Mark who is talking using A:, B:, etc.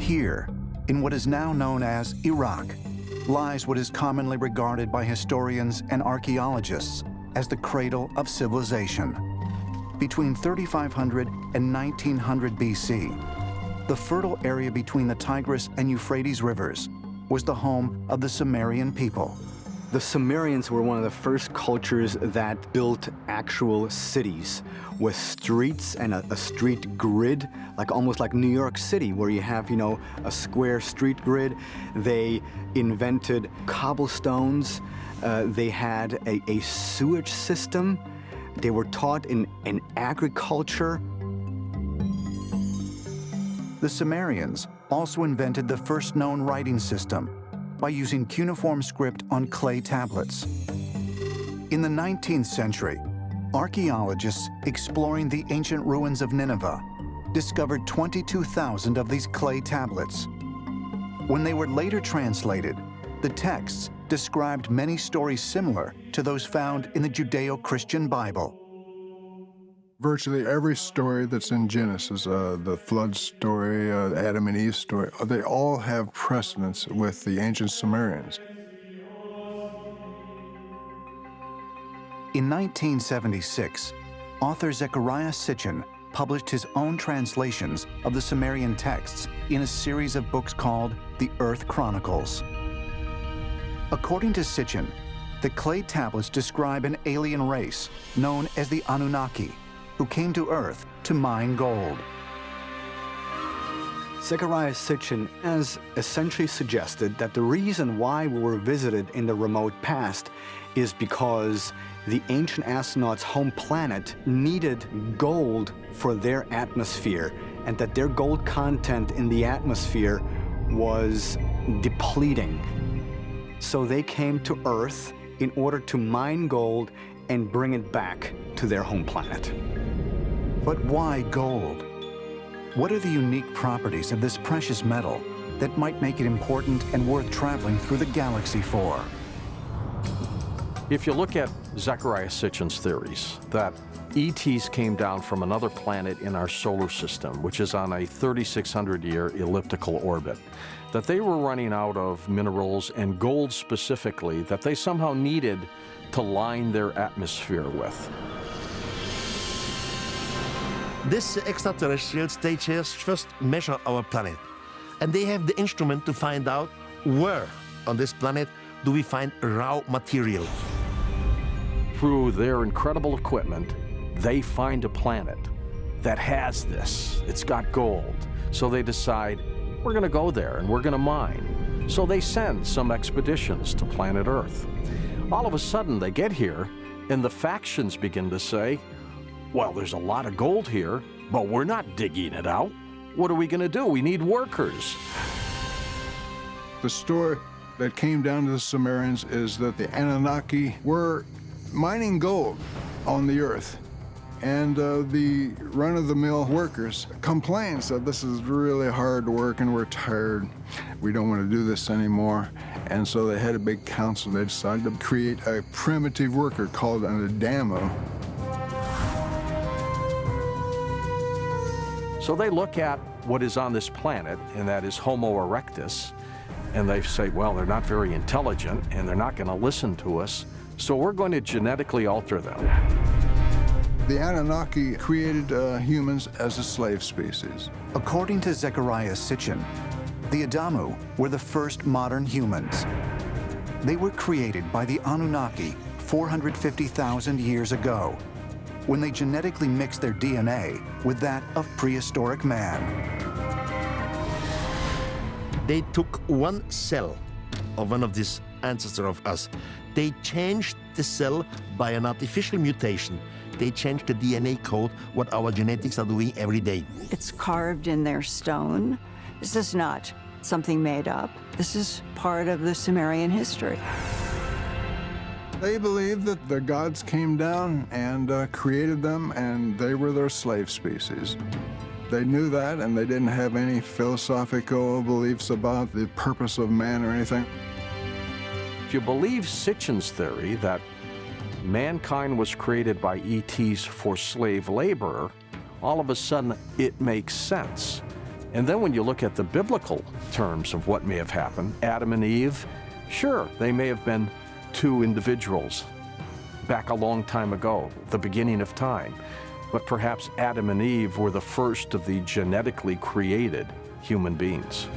A: Here, in what is now known as Iraq, lies what is commonly regarded by historians and archaeologists as the cradle of civilization. Between 3500 and 1900 BC, the fertile area between the Tigris and Euphrates rivers was the home of the Sumerian people.
B: The Sumerians were one of the first cultures that built actual cities with streets and a street grid, almost like New York City, where you have, a square street grid. They invented cobblestones. They had a sewage system. They were taught in agriculture.
A: The Sumerians also invented the first known writing system by using cuneiform script on clay tablets. In the 19th century, archaeologists exploring the ancient ruins of Nineveh discovered 22,000 of these clay tablets. When they were later translated, the texts described many stories similar to those found in the Judeo-Christian Bible.
C: Virtually every story that's in Genesis, the flood story, Adam and Eve story, they all have precedence with the ancient Sumerians.
A: In 1976, author Zecharia Sitchin published his own translations of the Sumerian texts in a series of books called The Earth Chronicles. According to Sitchin, the clay tablets describe an alien race known as the Anunnaki, who came to Earth to mine gold.
B: Zecharia Sitchin has essentially suggested that the reason why we were visited in the remote past is because the ancient astronauts' home planet needed gold for their atmosphere, and that their gold content in the atmosphere was depleting. So they came to Earth in order to mine gold and bring it back to their home planet.
A: But why gold? What are the unique properties of this precious metal that might make it important and worth traveling through the galaxy for?
D: If you look at Zecharia Sitchin's theories that ETs came down from another planet in our solar system, which is on a 3,600-year elliptical orbit, that they were running out of minerals and gold specifically that they somehow needed to line their atmosphere with.
E: These extraterrestrials, they just first measure our planet. And they have the instrument to find out where on this planet do we find raw material.
D: Through their incredible equipment, they find a planet that has this. It's got gold. So they decide, we're going to go there and we're going to mine. So they send some expeditions to planet Earth. All of a sudden, they get here, and the factions begin to say, well, there's a lot of gold here, but we're not digging it out. What are we going to do? We need workers.
C: The story that came down to the Sumerians is that the Anunnaki were mining gold on the Earth. And the run-of-the-mill workers complained, said, this is really hard work and we're tired. We don't want to do this anymore. And so they had a big council. They decided to create a primitive worker called an Adamo.
D: So they look at what is on this planet, and that is Homo erectus, and they say, well, they're not very intelligent, and they're not going to listen to us, so we're going to genetically alter them.
C: The Anunnaki created humans as a slave species.
A: According to Zecharia Sitchin, the Adamu were the first modern humans. They were created by the Anunnaki 450,000 years ago, when they genetically mixed their DNA with that of prehistoric man.
E: They took one cell of one of these ancestors of us. They changed the cell by an artificial mutation. They changed the DNA code, what our genetics are doing every day.
F: It's carved in their stone. This is not something made up. This is part of the Sumerian history.
C: They believed that the gods came down and created them, and they were their slave species. They knew that, and they didn't have any philosophical beliefs about the purpose of man or anything.
D: If you believe Sitchin's theory that mankind was created by ETs for slave labor, all of a sudden it makes sense. And then when you look at the biblical terms of what may have happened, Adam and Eve, sure, they may have been two individuals back a long time ago, the beginning of time. But perhaps Adam and Eve were the first of the genetically created human beings.